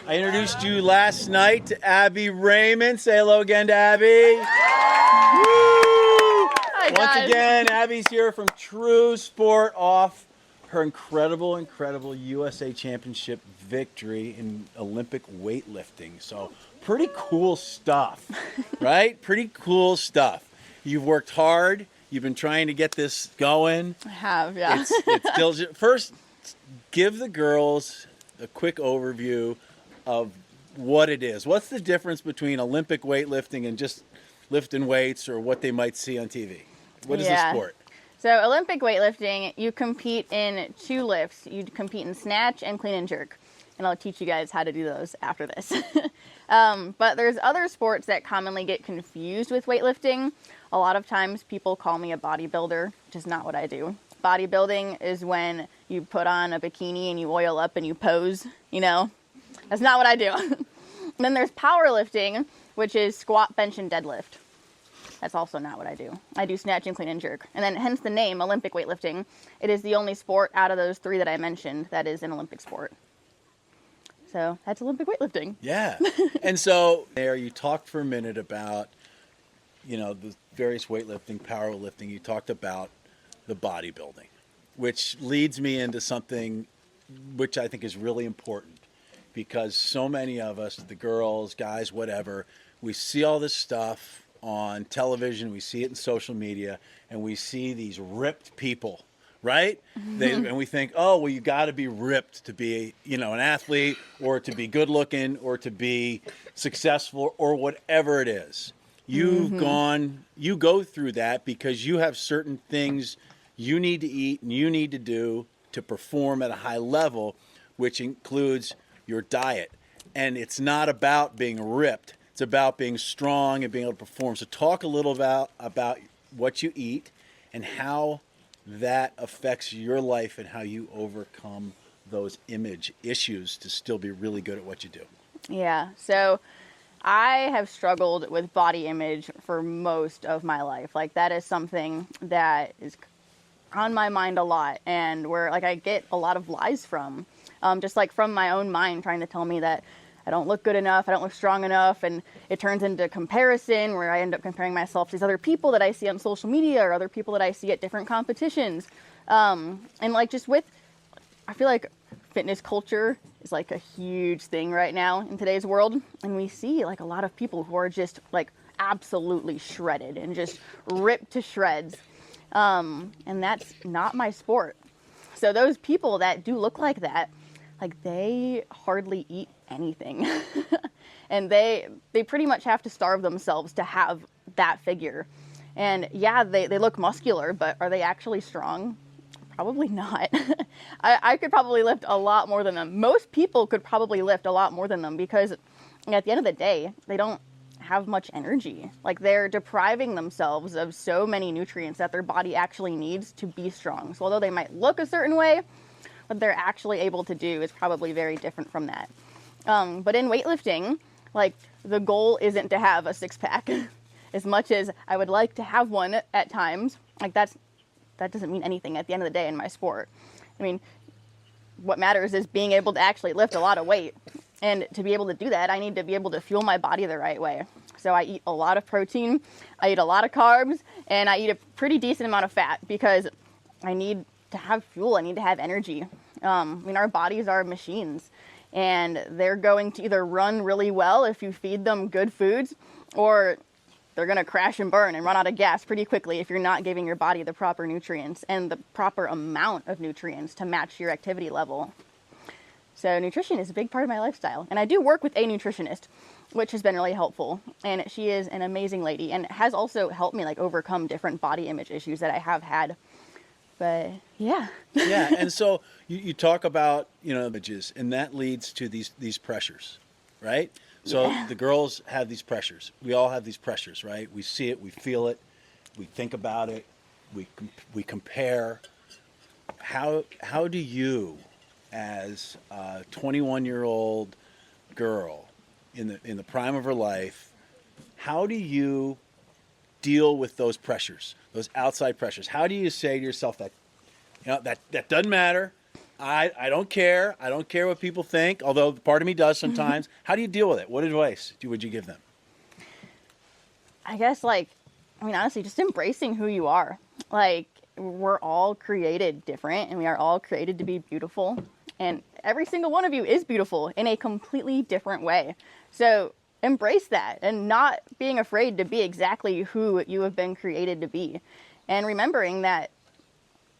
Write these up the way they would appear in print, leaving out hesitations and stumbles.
I introduced you last night to Abby Raymond. Say hello again to Abby. Hi, guys. Once again, Abby's here from True Sport off her incredible USA Championship victory in Olympic weightlifting. So pretty cool stuff, right? Pretty cool stuff. You've worked hard. You've been trying to get this going. I have, yeah. It's diligent. First, give the girls a quick overview of what it is. What's the difference between Olympic weightlifting and just lifting weights or what they might see on TV? What is the sport? So Olympic weightlifting, you compete in 2 lifts. You compete in snatch and clean and jerk. And I'll teach you guys how to do those after this. But there's other sports that commonly get confused with weightlifting. A lot of times people call me a bodybuilder, which is not what I do. Bodybuilding is when you put on a bikini and you oil up and you pose, you know. That's not what I do. And then there's powerlifting, which is squat, bench, and deadlift. That's also not what I do. I do snatch and clean and jerk. And then hence the name, Olympic weightlifting. It is the only sport out of those 3 that I mentioned that is an Olympic sport. So that's Olympic weightlifting. Yeah. And so there you talked for a minute about, you know, the various weightlifting, powerlifting. You talked about the bodybuilding, which leads me into something which I think is really important. Because so many of us, the girls, guys, whatever, we see all this stuff on television, we see it in social media, and we see these ripped people, right? And we think, oh, well, you got to be ripped to be, you know, an athlete or to be good looking or to be successful or whatever it is. You go through that because you have certain things you need to eat and you need to do to perform at a high level, which includes your diet. And it's not about being ripped. It's about being strong and being able to perform. So talk a little about what you eat and how that affects your life and how you overcome those image issues to still be really good at what you do. Yeah, so I have struggled with body image for most of my life. Like that is something that is on my mind a lot and where like I get a lot of lies from. Just like from my own mind trying to tell me that I don't look good enough, I don't look strong enough, and it turns into comparison where I end up comparing myself to these other people that I see on social media or other people that I see at different competitions. And like just with, I feel like fitness culture is like a huge thing right now in today's world. And we see like a lot of people who are just like absolutely shredded and just ripped to shreds. And that's not my sport. So those people that do look like that, like they hardly eat anything. And they pretty much have to starve themselves to have that figure. And yeah, they look muscular, but are they actually strong? Probably not. I could probably lift a lot more than them. Most people could probably lift a lot more than them because at the end of the day, they don't have much energy. Like they're depriving themselves of so many nutrients that their body actually needs to be strong. So although they might look a certain way, what they're actually able to do is probably very different from that. But in weightlifting, like the goal isn't to have a 6-pack as much as I would like to have one at times. Like that doesn't mean anything at the end of the day in my sport. I mean, what matters is being able to actually lift a lot of weight. And to be able to do that, I need to be able to fuel my body the right way. So I eat a lot of protein, I eat a lot of carbs, and I eat a pretty decent amount of fat because I need to have fuel, I need to have energy. I mean, our bodies are machines, and they're going to either run really well if you feed them good foods, or they're going to crash and burn and run out of gas pretty quickly if you're not giving your body the proper nutrients and the proper amount of nutrients to match your activity level. So nutrition is a big part of my lifestyle. And I do work with a nutritionist, which has been really helpful. And she is an amazing lady and has also helped me like overcome different body image issues that I have had. But yeah. Yeah. And so you talk about, you know, images, and that leads to these pressures, right? So the girls have these pressures. We all have these pressures, right? We see it, we feel it, we think about it, we compare. How do you, as a 21-year-old girl in the prime of her life, how do you deal with those pressures, those outside pressures? How do you say to yourself that, you know, that doesn't matter, I don't care. I don't care what people think, although part of me does sometimes. How do you deal with it? What advice would you give them? I guess, like, I mean, honestly, just embracing who you are. Like, we're all created different, and we are all created to be beautiful. And every single one of you is beautiful in a completely different way. So embrace that, and not being afraid to be exactly who you have been created to be. And remembering that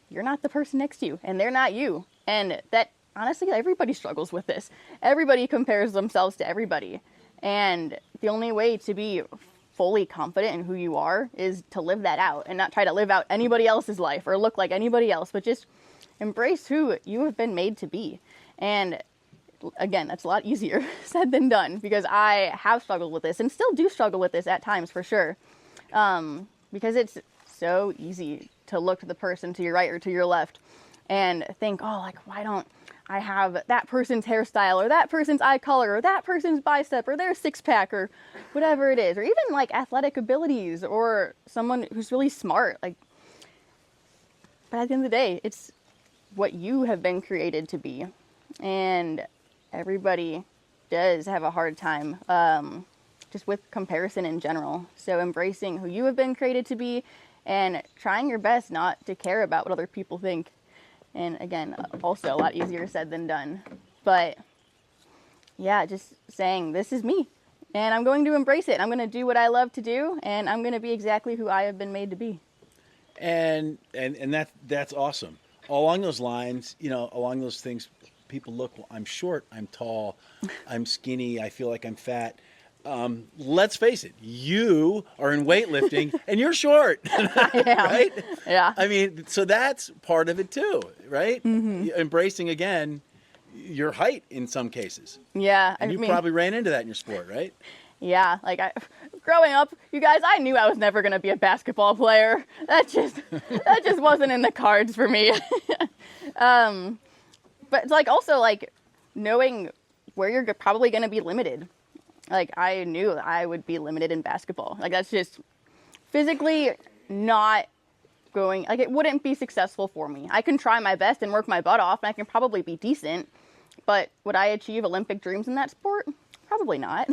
you're not the person next to you, and they're not you. And that, honestly, everybody struggles with this. Everybody compares themselves to everybody. And the only way to be fully confident in who you are is to live that out and not try to live out anybody else's life or look like anybody else, but just embrace who you have been made to be. And again, that's a lot easier said than done, because I have struggled with this and still do struggle with this at times, for sure. Because it's so easy to look to the person to your right or to your left and think, oh, like, why don't I have that person's hairstyle, or that person's eye color, or that person's bicep, or their six pack, or whatever it is, or even like athletic abilities, or someone who's really smart. Like, but at the end of the day, it's what you have been created to be. And everybody does have a hard time just with comparison in general. So embracing who you have been created to be and trying your best not to care about what other people think. And again, also a lot easier said than done. But yeah, just saying, this is me, and I'm going to embrace it. I'm going to do what I love to do, and I'm going to be exactly who I have been made to be. And that's awesome. Along those lines, along those things, people look, well, I'm short, I'm tall, I'm skinny, I feel like I'm fat. Let's face it, you are in weightlifting and you're short, right? Yeah. I mean, so that's part of it too, right? Mm-hmm. Embracing, again, your height in some cases. Yeah. And you probably ran into that in your sport, right? Yeah. Like, growing up, you guys, I knew I was never going to be a basketball player. That just wasn't in the cards for me. But it's like, also, like, knowing where you're probably going to be limited. Like, I knew I would be limited in basketball. Like, that's just physically not going, like, it wouldn't be successful for me. I can try my best and work my butt off, and I can probably be decent, but would I achieve Olympic dreams in that sport? Probably not.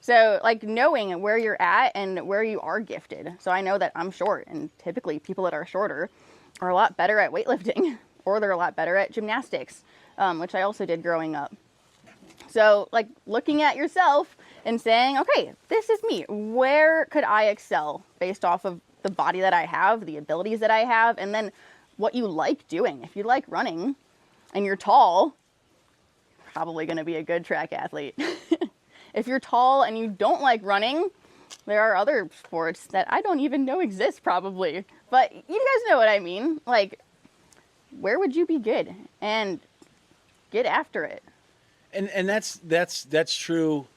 So, like, knowing where you're at and where you are gifted. So I know that I'm short, and typically people that are shorter are a lot better at weightlifting, or they're a lot better at gymnastics, which I also did growing up. So, like, looking at yourself and saying, okay, this is me. Where could I excel based off of the body that I have, the abilities that I have, and then what you like doing. If you like running and you're tall, you're probably going to be a good track athlete. If you're tall and you don't like running, there are other sports that I don't even know exist probably. But you guys know what I mean. Like, where would you be good? And get after it. And that's true,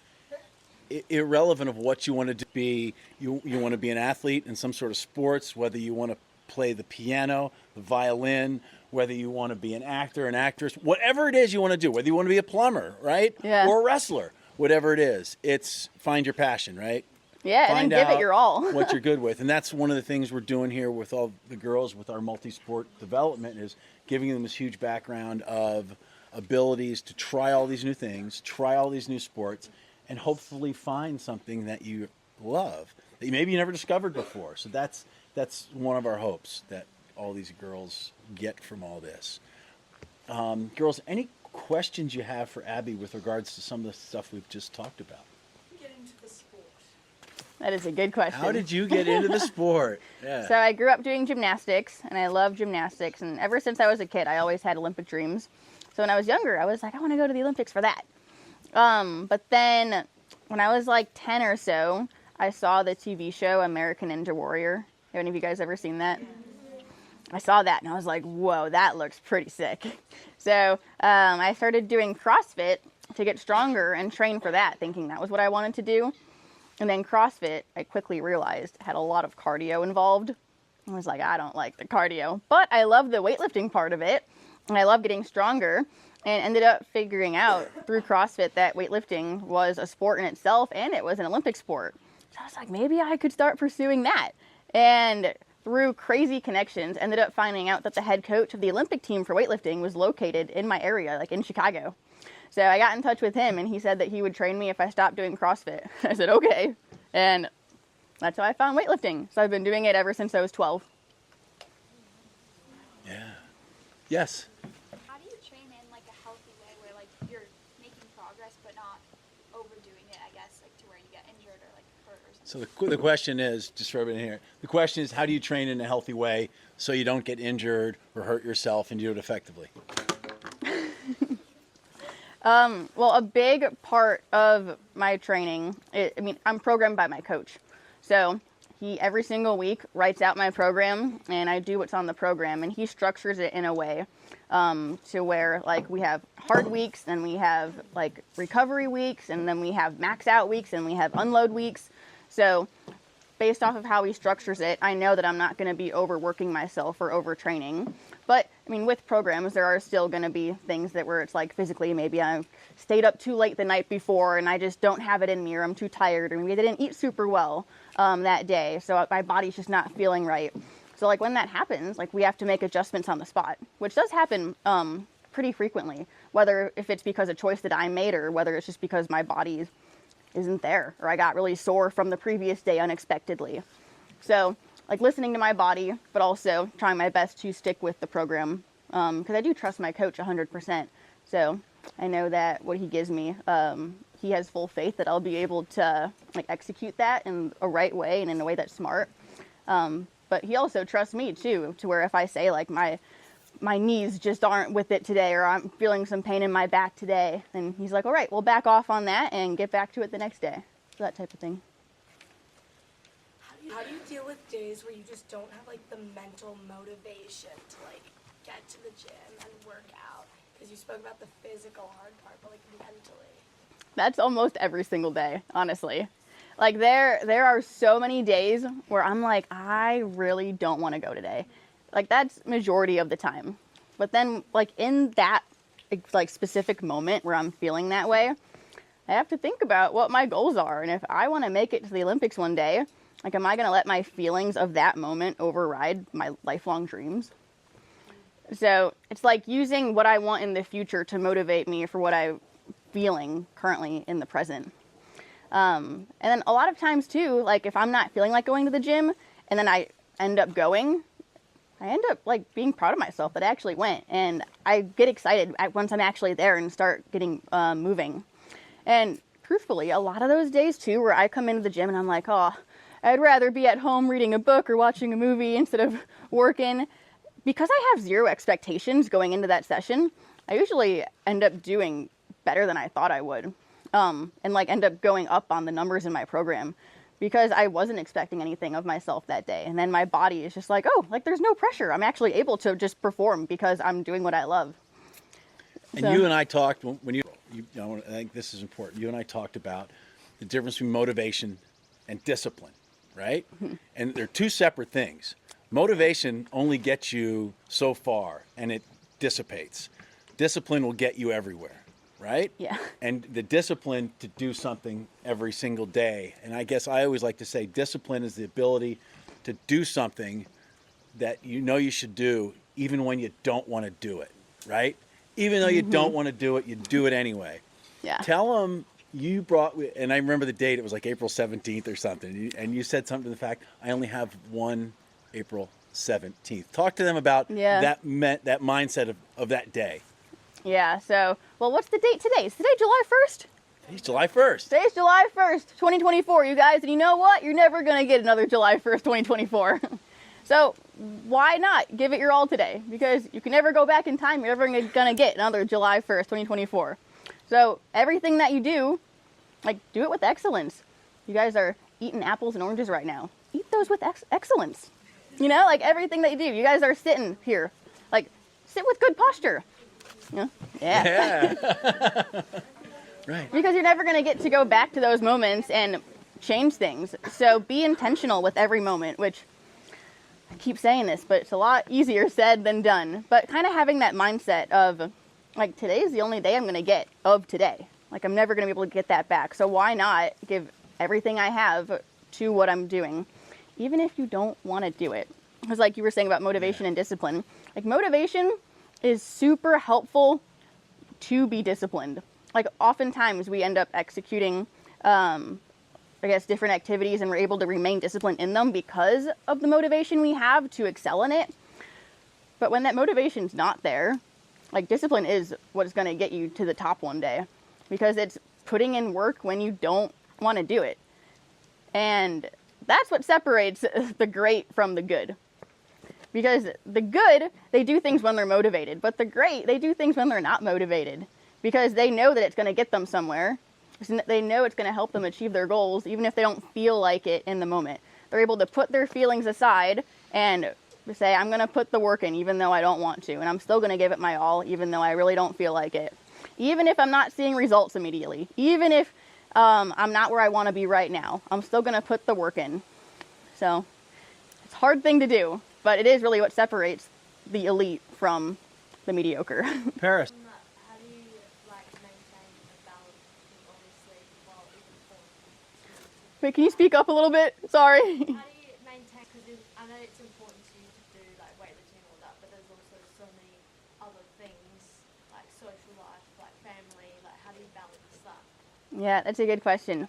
irrelevant of what you want to be. You want to be an athlete in some sort of sports, whether you want to play the piano, the violin, whether you want to be an actor, an actress, whatever it is you want to do, whether you want to be a plumber, right? Yeah. Or a wrestler, whatever it is. It's find your passion, right? Yeah, Find and then give it your all. what you're good with. And that's one of the things we're doing here with all the girls with our multi-sport development, is giving them this huge background of abilities to try all these new things, try all these new sports, and hopefully find something that you love that maybe you never discovered before. So that's one of our hopes, that all these girls get from all this. Girls, any questions you have for Abby with regards to some of the stuff we've just talked about? Get into the sport. That is a good question. How did you get into the sport? Yeah. So I grew up doing gymnastics, and I love gymnastics. And ever since I was a kid, I always had Olympic dreams. So when I was younger, I was like, I want to go to the Olympics for that. But then when I was like 10 or so, I saw the TV show American Ninja Warrior. Have any of you guys ever seen that? I saw that, and I was like, whoa, that looks pretty sick. So I started doing CrossFit to get stronger and train for that, thinking that was what I wanted to do. And then CrossFit, I quickly realized, had a lot of cardio involved. I was like, I don't like the cardio. But I love the weightlifting part of it, and I love getting stronger, and ended up figuring out through CrossFit that weightlifting was a sport in itself, and it was an Olympic sport. So I was like, maybe I could start pursuing that. And through crazy connections, ended up finding out that the head coach of the Olympic team for weightlifting was located in my area, like in Chicago. So I got in touch with him, and he said that he would train me if I stopped doing CrossFit. I said, okay. And that's how I found weightlifting. So I've been doing it ever since I was 12. Yeah. Yes. How do you train in like a healthy way where like you're making progress but not overdoing it, I guess, like to where you get injured or like hurt or something? So the question is, just for everyone here, the question is, how do you train in a healthy way so you don't get injured or hurt yourself and do it effectively? Well, a big part of my training, I'm programmed by my coach. So he, every single week, writes out my program, and I do what's on the program, and he structures it in a way to where, like, we have hard weeks, and we have, like, recovery weeks, and then we have max out weeks, and we have unload weeks. So based off of how he structures it, I know that I'm not going to be overworking myself or overtraining. But, I mean, with programs, there are still going to be things that where it's like physically, maybe I stayed up too late the night before and I just don't have it in me, or I'm too tired, or maybe I didn't eat super well that day, so my body's just not feeling right. So, like, when that happens, like, we have to make adjustments on the spot, which does happen pretty frequently, whether if it's because of a choice that I made or whether it's just because my body isn't there, or I got really sore from the previous day unexpectedly. So, like, listening to my body, but also trying my best to stick with the program, because I do trust my coach 100%. So I know that what he gives me, he has full faith that I'll be able to, like, execute that in a right way and in a way that's smart. But he also trusts me too, to where if I say, like, my knees just aren't with it today, or I'm feeling some pain in my back today, then he's like, all right, we'll back off on that and get back to it the next day. So that type of thing. How do you deal with days where you just don't have, like, the mental motivation to, like, get to the gym and work out? Because you spoke about the physical hard part, but, like, mentally. That's almost every single day, honestly. Like, there are so many days where I'm like, I really don't want to go today. Like, that's majority of the time. But then, like, in that, like, specific moment where I'm feeling that way, I have to think about what my goals are. And if I want to make it to the Olympics one day, like, am I going to let my feelings of that moment override my lifelong dreams? So it's like using what I want in the future to motivate me for what I'm feeling currently in the present. And then a lot of times too, like, if I'm not feeling like going to the gym and then I end up going, I end up, like, being proud of myself that I actually went. And I get excited once I'm actually there and start getting moving. And truthfully, a lot of those days too where I come into the gym and I'm like, oh, I'd rather be at home reading a book or watching a movie instead of working. Because I have zero expectations going into that session, I usually end up doing better than I thought I would. And, like, end up going up on the numbers in my program because I wasn't expecting anything of myself that day. And then my body is just like, oh, like, there's no pressure. I'm actually able to just perform because I'm doing what I love. And you and I talked, when you know, I think this is important. You and I talked about the difference between motivation and discipline, right? Mm-hmm. And they're two separate things. Motivation only gets you so far, and it dissipates. Discipline will get you everywhere, right? Yeah. And the discipline to do something every single day. And I guess I always like to say discipline is the ability to do something that you know you should do even when you don't want to do it, right? Even though you don't want to do it, you do it anyway. Yeah. Tell them you brought, and I remember the date, it was like April 17th or something, and you said something to the fact, I only have one April 17th. Talk to them about that mindset of that day. Yeah, so, well, what's the date today? Is today July 1st? Today's July 1st. Today's July 1st, 2024, you guys. And you know what? You're never going to get another July 1st, 2024. So why not give it your all today? Because you can never go back in time. You're never going to get another July 1st, 2024. So everything that you do, like, do it with excellence. You guys are eating apples and oranges right now. Eat those with excellence. You know, like, everything that you do. You guys are sitting here. Like, sit with good posture. You know? Yeah. Right. Because you're never going to get to go back to those moments and change things. So be intentional with every moment, which I keep saying this, but it's a lot easier said than done. But kind of having that mindset of, like, today's the only day I'm going to get of today. Like, I'm never going to be able to get that back. So why not give everything I have to what I'm doing, even if you don't want to do it? Because like you were saying about motivation and discipline, like motivation is super helpful to be disciplined. Like oftentimes we end up executing, I guess, different activities and we're able to remain disciplined in them because of the motivation we have to excel in it. But when that motivation's not there, like discipline is what's going to get you to the top one day, because it's putting in work when you don't want to do it. And that's what separates the great from the good. Because the good, they do things when they're motivated, but the great, they do things when they're not motivated, because they know that it's going to get them somewhere. They know it's going to help them achieve their goals, even if they don't feel like it in the moment. They're able to put their feelings aside and say, I'm going to put the work in even though I don't want to, and I'm still going to give it my all even though I really don't feel like it. Even if I'm not seeing results immediately, even if I'm not where I want to be right now, I'm still going to put the work in. So it's a hard thing to do, but it is really what separates the elite from the mediocre. Paris. How do you maintain a balance between obviously while even for Wait, can you speak up a little bit? Sorry. How do you maintain, because I know it's important to you to do like weightlifting and all that, but there's also so many other things like social life, like family, like how do you balance that? Yeah, that's a good question.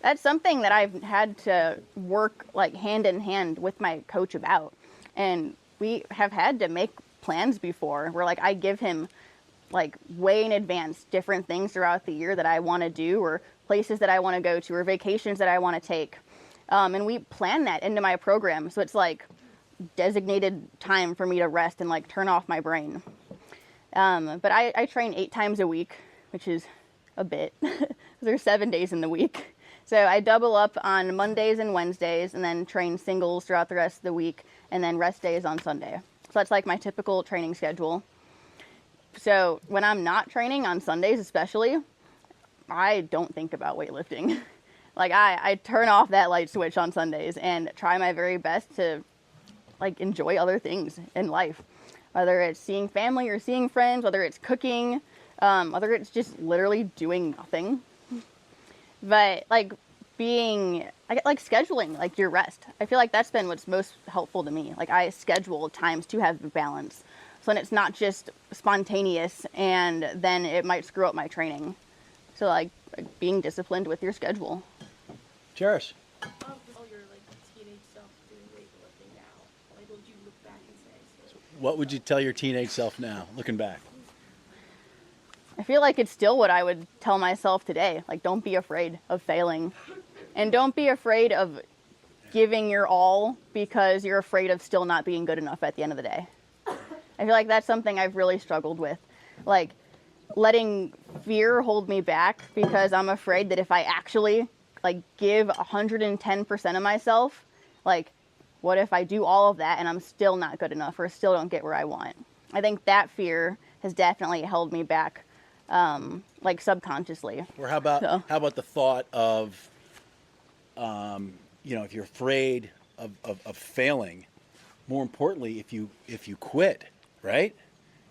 That's something that I've had to work like hand in hand with my coach about. And we have had to make plans before where like I give him like way in advance different things throughout the year that I want to do, or places that I want to go to, or vacations that I want to take. And we plan that into my program. So it's like designated time for me to rest and like turn off my brain. But I train 8 times a week, which is a bit. There's 7 days in the week. So I double up on Mondays and Wednesdays and then train singles throughout the rest of the week, and then rest days on Sunday. So that's like my typical training schedule. So when I'm not training on Sundays especially, I don't think about weightlifting. Like I turn off that light switch on Sundays and try my very best to like enjoy other things in life. Whether it's seeing family or seeing friends, whether it's cooking, whether it's just literally doing nothing. But like scheduling like your rest. I feel like that's been what's most helpful to me. Like I schedule times to have balance. So then it's not just spontaneous and then it might screw up my training. So like being disciplined with your schedule. Cherish. All your like teenage self doing weightlifting now, like what would you look back and say? What would you tell your teenage self now, looking back? I feel like it's still what I would tell myself today. Like, don't be afraid of failing. And don't be afraid of giving your all because you're afraid of still not being good enough at the end of the day. I feel like that's something I've really struggled with. Like, letting fear hold me back because I'm afraid that if I actually, like, give 110% of myself, like, what if I do all of that and I'm still not good enough or still don't get where I want? I think that fear has definitely held me back. Like subconsciously. Or how about the thought of, if you're afraid of failing, more importantly, if you quit, right?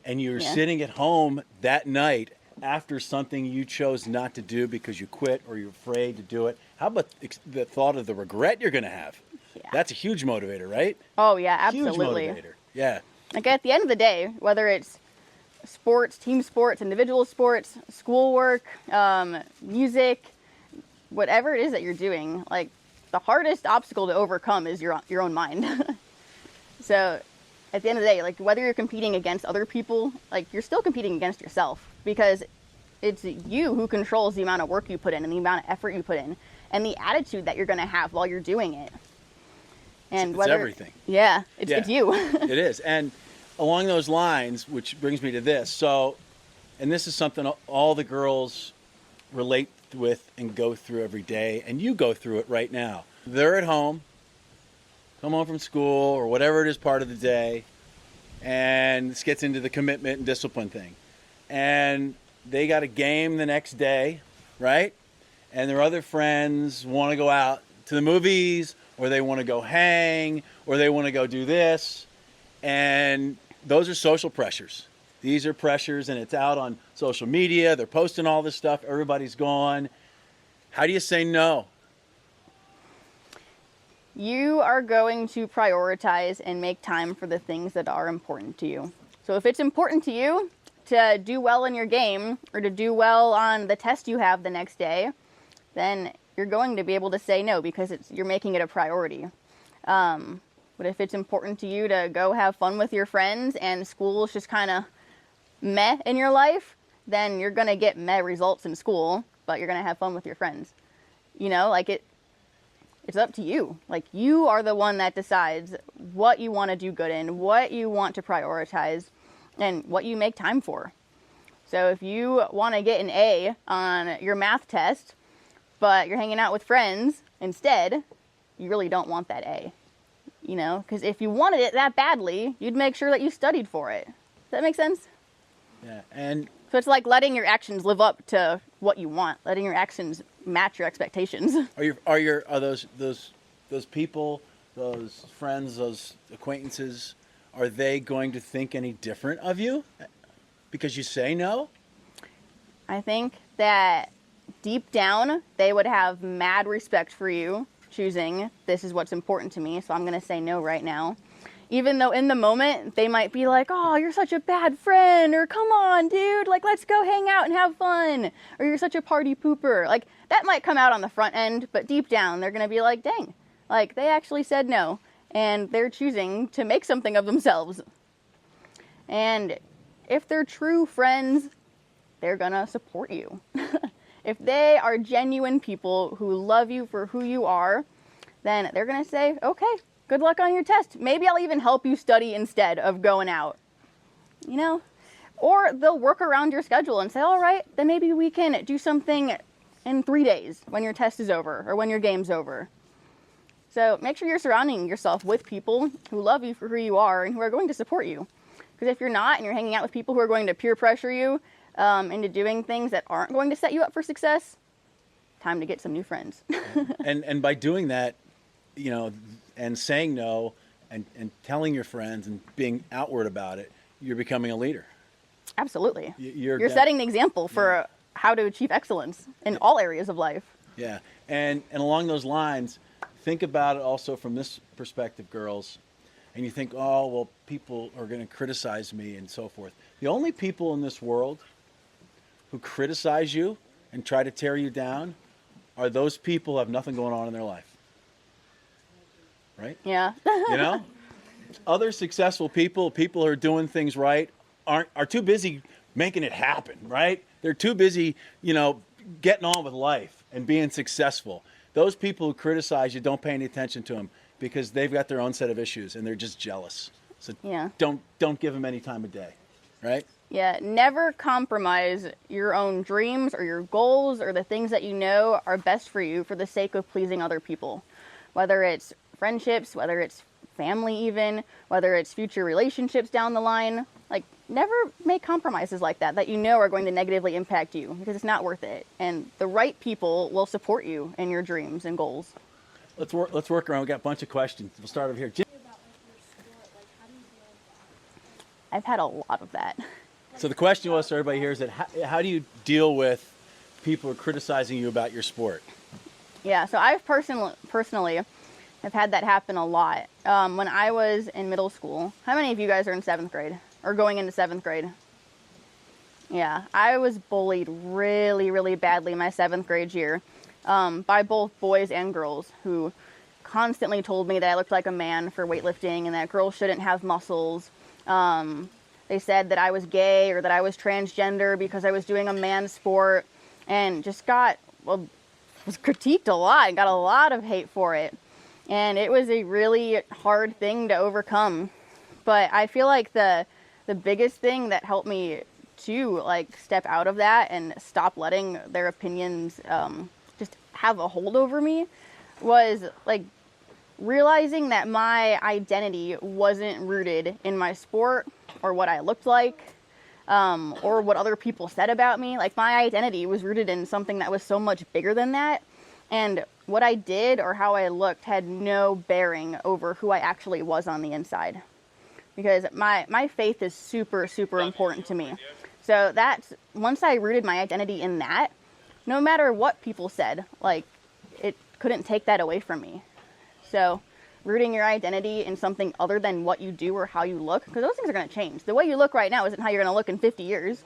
And you're sitting at home that night after something you chose not to do because you quit or you're afraid to do it. How about the thought of the regret you're going to have? Yeah. That's a huge motivator, right? Oh yeah, absolutely. Huge motivator. Yeah. Like at the end of the day, whether it's sports, team sports, individual sports, schoolwork, music, whatever it is that you're doing, like the hardest obstacle to overcome is your own mind. So at the end of the day, like whether you're competing against other people, like you're still competing against yourself, because it's you who controls the amount of work you put in and the amount of effort you put in and the attitude that you're going to have while you're doing it. And it's whether everything. Yeah, it's you. It is. And along those lines, which brings me to this. So, and this is something all the girls relate with and go through every day, and you go through it right now. They're at home, come home from school or whatever it is part of the day, and this gets into the commitment and discipline thing. And they got a game the next day, right? And their other friends want to go out to the movies, or they want to go hang, or they want to go do this. And those are social pressures. These are pressures, and it's out on social media. They're posting all this stuff. Everybody's gone. How do you say no? you are going to prioritize and make time for the things that are important to you. So if it's important to you to do well in your game or to do well on the test you have the next day, then you're going to be able to say no because you're making it a priority. But if it's important to you to go have fun with your friends and school is just kind of meh in your life, then you're going to get meh results in school, but you're going to have fun with your friends. You know, like it's up to you. Like, you are the one that decides what you want to do good in, what you want to prioritize, and what you make time for. So if you want to get an A on your math test, but you're hanging out with friends instead, you really don't want that A. You know, because if you wanted it that badly, you'd make sure that you studied for it. Does that make sense? Yeah, and so it's like letting your actions live up to what you want, letting your actions match your expectations. Are those people, those friends, those acquaintances, are they going to think any different of you because you say no? I think that deep down they would have mad respect for you choosing this is what's important to me, so I'm going to say no right now. Even though in the moment they might be like, oh, you're such a bad friend, or come on, dude, like, let's go hang out and have fun, or you're such a party pooper. Like, that might come out on the front end, but deep down they're going to be like, dang, like, they actually said no, and they're choosing to make something of themselves. And if they're true friends, they're going to support you. If they are genuine people who love you for who you are, then they're going to say, okay, good luck on your test. Maybe I'll even help you study instead of going out, you know? Or they'll work around your schedule and say, all right, then maybe we can do something in 3 days when your test is over or when your game's over. So make sure you're surrounding yourself with people who love you for who you are and who are going to support you. Because if you're not and you're hanging out with people who are going to peer pressure you into doing things that aren't going to set you up for success, time to get some new friends. and by doing that, you know, and saying no and telling your friends and being outward about it, you're becoming a leader. Absolutely. You're setting the example for how to achieve excellence in all areas of life. Yeah. And along those lines, think about it also from this perspective, girls. And you think, oh, well, people are going to criticize me and so forth. The only people in this world who criticize you and try to tear you down are those people who have nothing going on in their life. Right? Yeah. You know? Other successful people who are doing things right, are too busy making it happen, right? They're too busy, you know, getting on with life and being successful. Those people who criticize you, don't pay any attention to them because they've got their own set of issues and they're just jealous. So don't give them any time of day, right? Yeah, never compromise your own dreams or your goals or the things that you know are best for you for the sake of pleasing other people. Whether it's friendships, whether it's family even, whether it's future relationships down the line. Like, never make compromises like that you know are going to negatively impact you because it's not worth it. And the right people will support you in your dreams and goals. Let's work around. We got a bunch of questions. We'll start over here. Jim. I've had a lot of that. So the question was to everybody here is that how do you deal with people who are criticizing you about your sport? Yeah, so I've personally have had that happen a lot. When I was in middle school, how many of you guys are in 7th grade or going into 7th grade? Yeah, I was bullied really, really badly my 7th grade year by both boys and girls who constantly told me that I looked like a man for weightlifting and that girls shouldn't have muscles. They said that I was gay or that I was transgender because I was doing a man's sport, and just was critiqued a lot and got a lot of hate for it. And it was a really hard thing to overcome. But I feel like the biggest thing that helped me to like step out of that and stop letting their opinions just have a hold over me was like realizing that my identity wasn't rooted in my sport or what I looked like or what other people said about me. Like, my identity was rooted in something that was so much bigger than that. And what I did or how I looked had no bearing over who I actually was on the inside. Because my faith is super, super important to me. So that's, once I rooted my identity in that, no matter what people said, like, it couldn't take that away from me. So rooting your identity in something other than what you do or how you look, because those things are going to change. The way you look right now isn't how you're going to look in 50 years.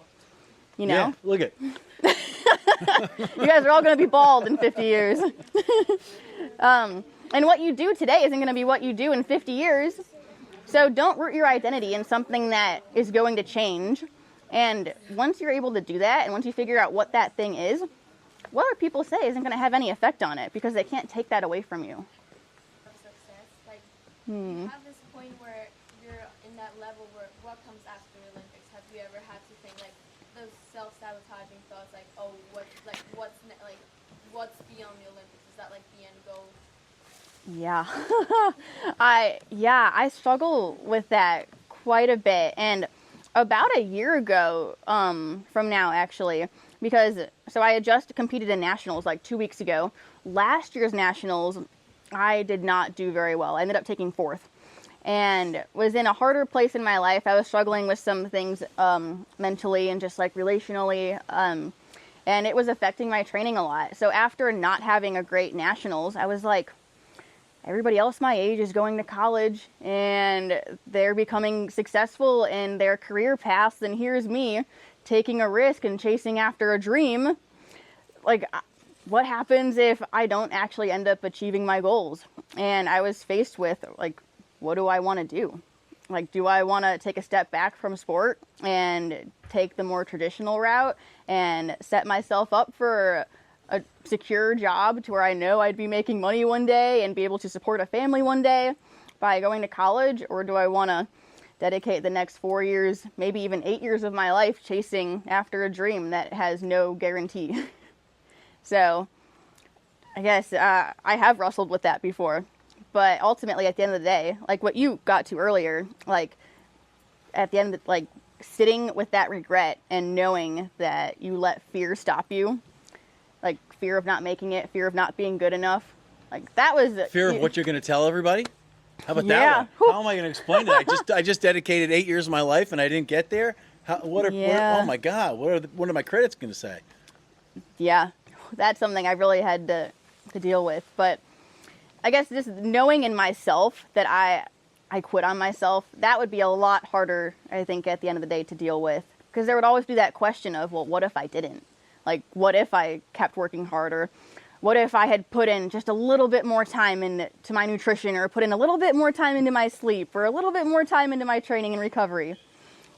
You know? Yeah, look at. You guys are all going to be bald in 50 years. And what you do today isn't going to be what you do in 50 years. So don't root your identity in something that is going to change. And once you're able to do that, and once you figure out what that thing is, what other people say isn't going to have any effect on it, because they can't take that away from you. Of success, like you have this point where you're in that level where what comes after the Olympics? Have you ever had to think like those self-sabotaging thoughts, like, oh, what's beyond the Olympics? Is that like the end goal? Yeah. I struggle with that quite a bit. And about a year ago, from now actually, because I had just competed in nationals like 2 weeks ago. Last year's nationals, I did not do very well. I ended up taking 4th and was in a harder place in my life. I was struggling with some things mentally and just like relationally, and it was affecting my training a lot. So after not having a great nationals, I was like, everybody else my age is going to college and they're becoming successful in their career paths, and here's me taking a risk and chasing after a dream. Like, what happens if I don't actually end up achieving my goals? And I was faced with, like, what do I want to do? Like, do I want to take a step back from sport and take the more traditional route and set myself up for a secure job to where I know I'd be making money one day and be able to support a family one day by going to college? Or do I want to dedicate the next 4 years, maybe even 8 years of my life chasing after a dream that has no guarantee? So I guess I have wrestled with that before. But ultimately, at the end of the day, like what you got to earlier, like at the end, like sitting with that regret and knowing that you let fear stop you, like fear of not making it, fear of not being good enough, like that was Fear of what you're going to tell everybody? How about Yeah. that one? How am I going to explain it? I just dedicated 8 years of my life and I didn't get there. Yeah. Oh my God! What are my credits going to say? Yeah, that's something I really had to deal with. But I guess just knowing in myself that I quit on myself, that would be a lot harder, I think, at the end of the day to deal with. Because there would always be that question of, well, what if I didn't? Like, what if I kept working harder? What if I had put in just a little bit more time into my nutrition, or put in a little bit more time into my sleep, or a little bit more time into my training and recovery?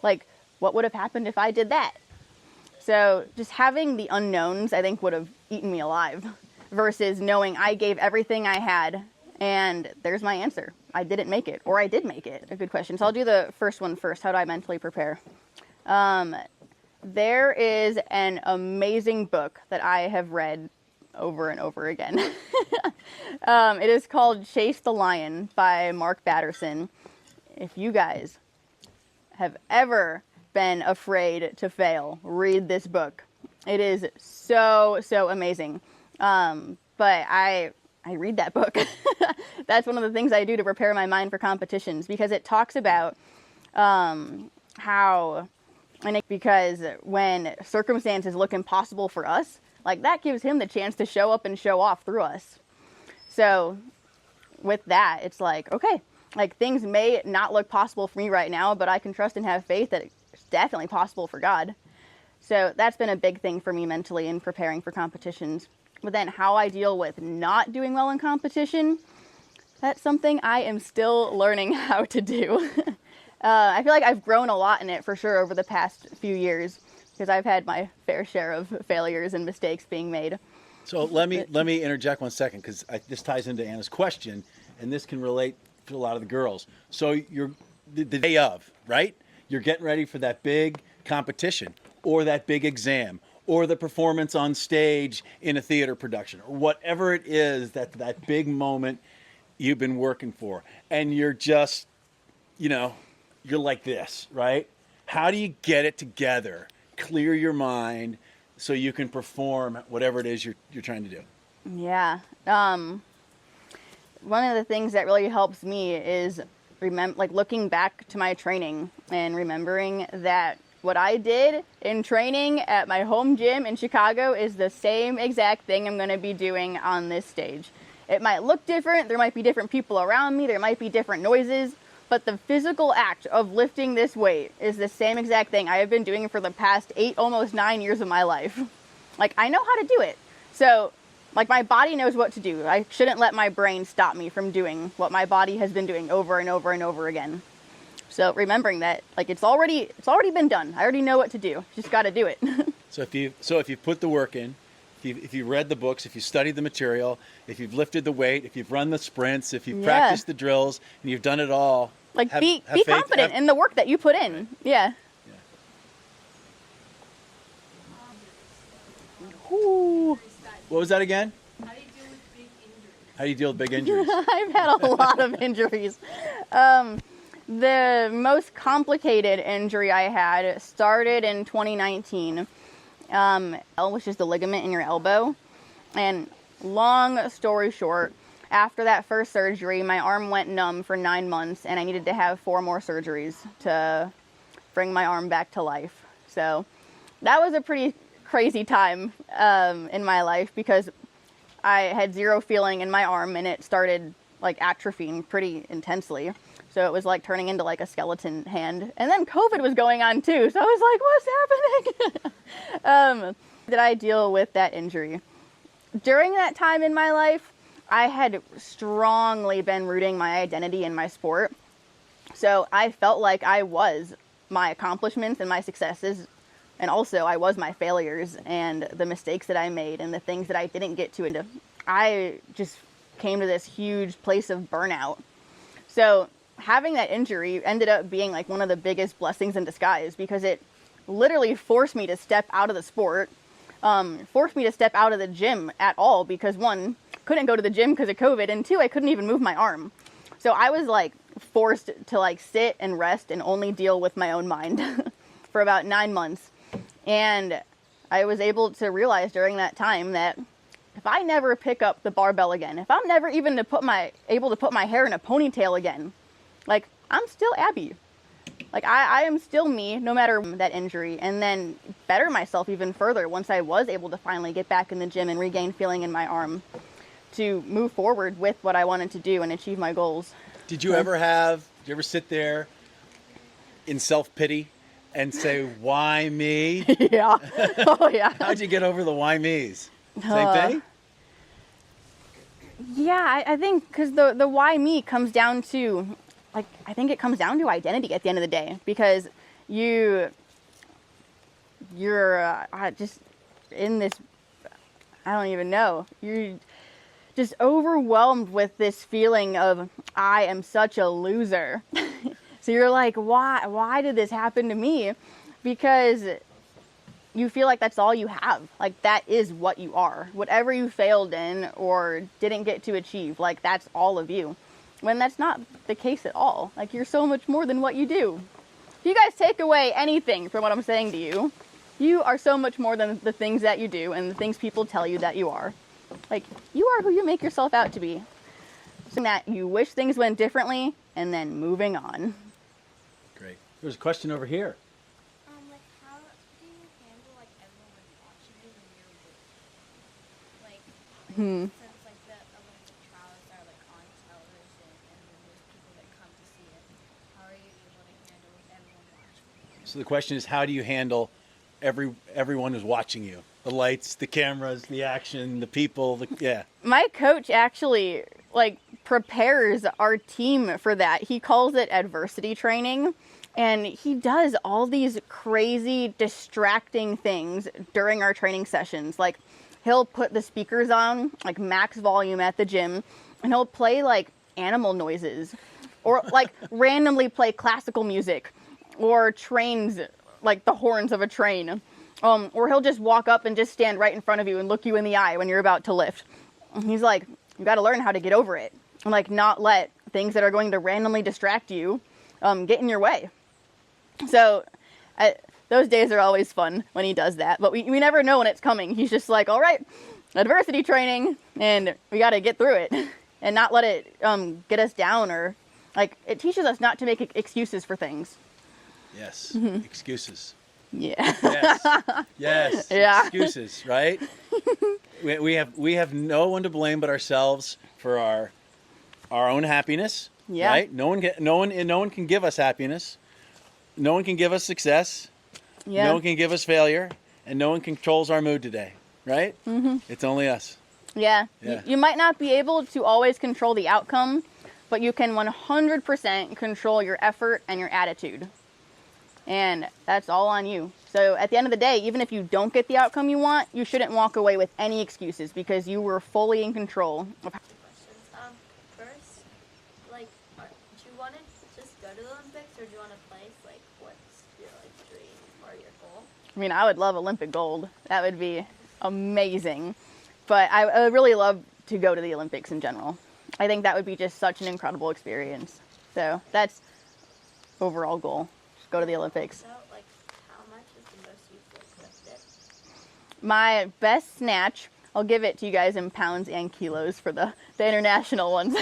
Like, what would have happened if I did that? So just having the unknowns, I think, would have eaten me alive, versus knowing I gave everything I had and there's my answer. I didn't make it, or I did make it. A good question. So I'll do the first one first. How do I mentally prepare? There is an amazing book that I have read over and over again. It is called Chase the Lion by Mark Batterson. If you guys have ever been afraid to fail, read this book. It is so amazing. But I read that book. That's one of the things I do to prepare my mind for competitions, because it talks about because when circumstances look impossible for us, like that gives him the chance to show up and show off through us. So with that, it's like, okay, like things may not look possible for me right now, but I can trust and have faith that it's definitely possible for God. So that's been a big thing for me mentally in preparing for competitions. But then how I deal with not doing well in competition, that's something I am still learning how to do. I feel like I've grown a lot in it for sure over the past few years, because I've had my fair share of failures and mistakes being made. So let me interject 1 second, because this ties into Anna's question, and this can relate to a lot of the girls. So you're the day of, right? You're getting ready for that big competition, or that big exam, or the performance on stage in a theater production, or whatever it is, that big moment you've been working for, and you're just, you're like this, right? How do you get it together, clear your mind, so you can perform whatever it is you're trying to do? Yeah. One of the things that really helps me is looking back to my training and remembering that what I did in training at my home gym in Chicago is the same exact thing I'm going to be doing on this stage. It might look different. There might be different people around me. There might be different noises. But the physical act of lifting this weight is the same exact thing I have been doing for the past 8, almost 9 years of my life. Like, I know how to do it. So, like, my body knows what to do. I shouldn't let my brain stop me from doing what my body has been doing over and over and over again. So, remembering that, like, it's already been done. I already know what to do. Just got to do it. So if you put the work in, if you read the books, if you studied the material, if you've lifted the weight, if you've run the sprints, if you've practiced the drills, and you've done it all, like, have be faith, confident in the work that you put in. Right. Yeah. Ooh. What was that again? How do you deal with big injuries? How do you deal with big injuries? I've had a lot of injuries. The most complicated injury I had started in 2019, which is the ligament in your elbow. And long story short, after that first surgery, my arm went numb for 9 months, and I needed to have 4 more surgeries to bring my arm back to life. So that was a pretty crazy time in my life, because I had zero feeling in my arm, and it started like atrophying pretty intensely. So it was like turning into like a skeleton hand. And then COVID was going on too. So I was like, what's happening? Did I deal with that injury? During that time in my life, I had strongly been rooting my identity in my sport. So I felt like I was my accomplishments and my successes. And also I was my failures and the mistakes that I made and the things that I didn't get to. I just came to this huge place of burnout. So having that injury ended up being like one of the biggest blessings in disguise, because it literally forced me to step out of the sport, forced me to step out of the gym at all, because 1, couldn't go to the gym because of COVID, and 2, I couldn't even move my arm. So I was like forced to like sit and rest and only deal with my own mind for about 9 months. And I was able to realize during that time that if I never pick up the barbell again, if I'm never even able to put my hair in a ponytail again, like, I'm still Abby. Like, I am still me, no matter that injury. And then better myself even further once I was able to finally get back in the gym and regain feeling in my arm to move forward with what I wanted to do and achieve my goals. Did you ever sit there in self-pity and say, why me? Yeah. Oh, yeah. How'd you get over the why me's? Same thing? Yeah, I think because the why me comes down to, like, I think it comes down to identity at the end of the day, because you're just in this, I don't even know, you're just overwhelmed with this feeling of, I am such a loser. So you're like, why did this happen to me? Because you feel like that's all you have. Like, that is what you are. Whatever you failed in or didn't get to achieve, like, that's all of you. When that's not the case at all. Like, you're so much more than what you do. If you guys take away anything from what I'm saying to you, you are so much more than the things that you do and the things people tell you that you are. Like, you are who you make yourself out to be. So that you wish things went differently, and then moving on. Great. There's a question over here. Like, how do you handle, like, everyone watching you when you're moving? Like, since, like, the Olympic trials are, like, on television, and then there's people that come to see it, how are you able to handle with everyone watching you? So the question is, how do you handle everyone who's watching you? The lights, the cameras, the action, the people, yeah. My coach actually, like, prepares our team for that. He calls it adversity training. And he does all these crazy, distracting things during our training sessions. Like, he'll put the speakers on, like, max volume at the gym, and he'll play, like, animal noises. Or, like, randomly play classical music. Or trains, like, the horns of a train. Or he'll just walk up and just stand right in front of you and look you in the eye when you're about to lift. And he's like, you got to learn how to get over it. And, like, not let things that are going to randomly distract you get in your way. So those days are always fun when he does that. But we never know when it's coming. He's just like, all right, adversity training, and we got to get through it and not let it get us down, or, like, it teaches us not to make excuses for things. Yes. Excuses. Yeah. Yes. Yes. Yeah. Excuses, right? we have no one to blame but ourselves for our own happiness. Yeah. Right? No one can give us happiness. No one can give us success. Yeah. No one can give us failure, and no one controls our mood today. Right? Mm-hmm. It's only us. Yeah. Yeah. You might not be able to always control the outcome, but you can 100% control your effort and your attitude. And that's all on you. So at the end of the day, even if you don't get the outcome you want, you shouldn't walk away with any excuses because you were fully in control of Questions. First, like, do you want to just go to the Olympics or do you want to place? Like, what's your like dream or your goal? I mean, I would love Olympic gold. That would be amazing. But I would really love to go to the Olympics in general. I think that would be just such an incredible experience. So that's overall goal. Just go to the Olympics. So, like, how much is the most you've lifted? My best snatch, I'll give it to you guys in pounds and kilos for the international ones.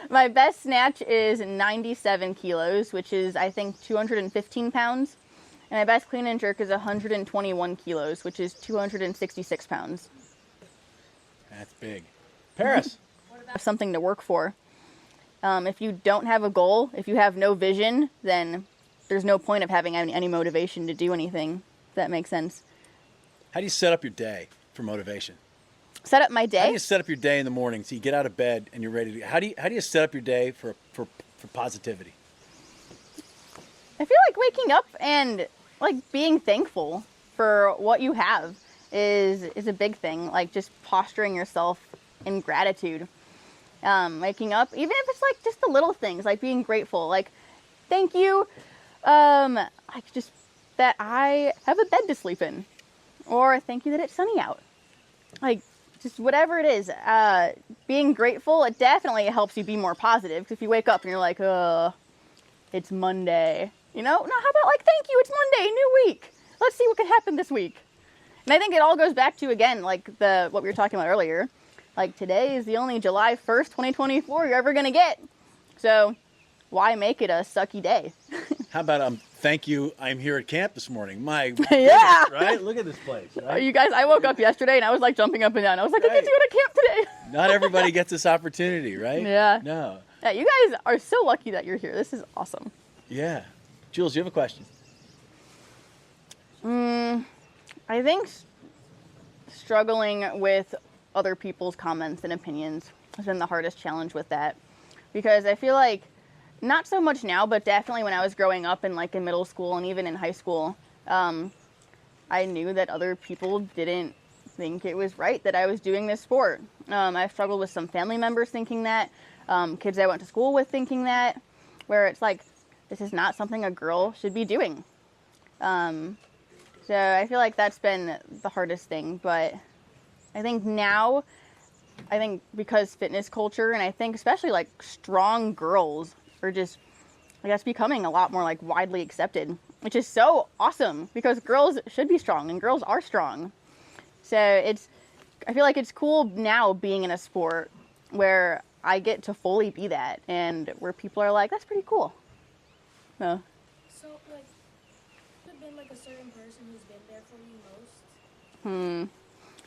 My best snatch is 97 kilos, which is, I think, 215 pounds. And my best clean and jerk is 121 kilos, which is 266 pounds. That's big. Paris. Have something to work for. If you don't have a goal, if you have no vision, then there's no point of having any motivation to do anything. If that makes sense. How do you set up your day for motivation? Set up my How do day. you set up your day in the morning so you get out of bed and you're ready to? How do you set up your day for positivity? I feel like waking up and like being thankful for what you have is a big thing. Like just posturing yourself in gratitude. Waking up, even if it's like just the little things, like being grateful, like thank you, like just that I have a bed to sleep in, or thank you that it's sunny out. Like just whatever it is, being grateful, it definitely helps you be more positive. Because if you wake up and you're like, it's Monday, you know, no, how about like, thank you, it's Monday, new week. Let's see what can happen this week. And I think it all goes back to, again, like what we were talking about earlier. Like today is the only July 1st, 2024 you're ever going to get. So why make it a sucky day? How about thank you, I'm here at camp this morning. My Yeah. goodness, right? Look at this place, right? You guys, I woke up yesterday and I was like jumping up and down. I was like, I get to go to camp today. Not everybody gets this opportunity, right? Yeah. No. Yeah, you guys are so lucky that you're here. This is awesome. Yeah. Jules, you have a question? I think struggling with other people's comments and opinions has been the hardest challenge with that. Because I feel like, not so much now, but definitely when I was growing up and like in middle school and even in high school, I knew that other people didn't think it was right that I was doing this sport. I struggled with some family members thinking that, kids I went to school with thinking that, where it's like, this is not something a girl should be doing. So I feel like that's been the hardest thing, but I think now, because fitness culture, and I think especially like strong girls are just, I guess, becoming a lot more like widely accepted, which is so awesome because girls should be strong and girls are strong. So I feel like it's cool now being in a sport where I get to fully be that and where people are like, that's pretty cool. So, like, has there been like a certain person who's been there for you most?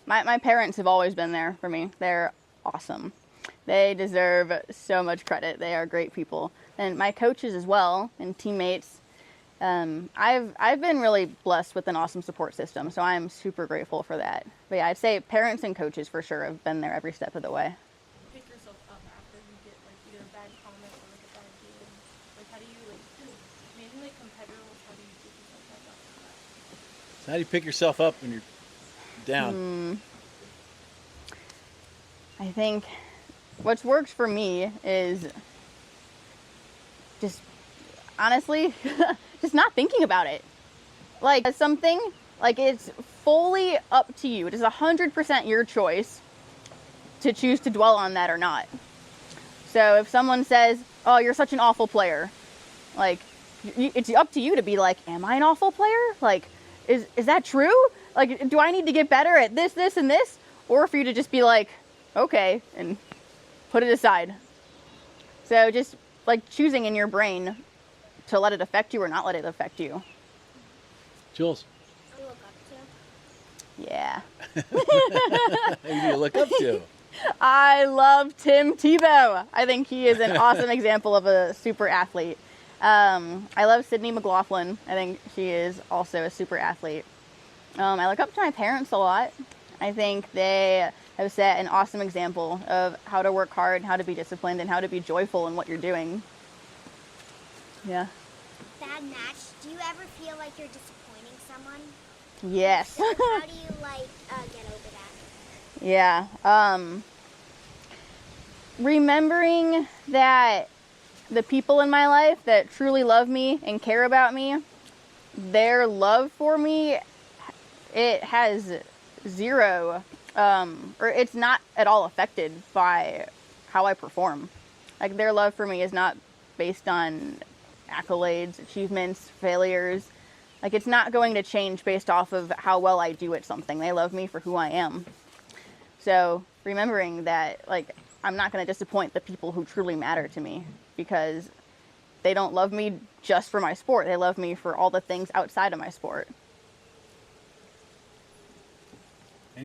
My parents have always been there for me. They're awesome. They deserve so much credit. They are great people. And my coaches as well and teammates. I've been really blessed with an awesome support system, so I'm super grateful for that. But yeah, I'd say parents and coaches for sure have been there every step of the way. Pick yourself up after you get like either a bad comment or like a bad game. Like how do you like, mainly like competitors, how do you pick yourself back up from that? So how do you pick yourself up when you're down? I think what's worked for me is just honestly just not thinking about it. Like something, like it's fully up to you. It is 100% your choice to choose to dwell on that or not. So if someone says, oh, you're such an awful player, like it's up to you to be like, am I an awful player? Like, is that true? Like, do I need to get better at this, this, and this? Or for you to just be like, okay, and put it aside. So just like choosing in your brain to let it affect you or not let it affect you. Jules, Who you look up Yeah. Who do you look up to? I love Tim Tebow. I think he is an awesome example of a super athlete. I love Sydney McLaughlin. I think she is also a super athlete. I look up to my parents a lot. I think they have set an awesome example of how to work hard, how to be disciplined, and how to be joyful in what you're doing. Yeah. Bad match. Do you ever feel like you're disappointing someone? Yes. How do you get over that? Yeah. Remembering that the people in my life that truly love me and care about me, their love for me, it has zero, or it's not at all affected by how I perform. Like, their love for me is not based on accolades, achievements, failures. Like, it's not going to change based off of how well I do at something. They love me for who I am. So remembering that, like, I'm not going to disappoint the people who truly matter to me, because they don't love me just for my sport. They love me for all the things outside of my sport.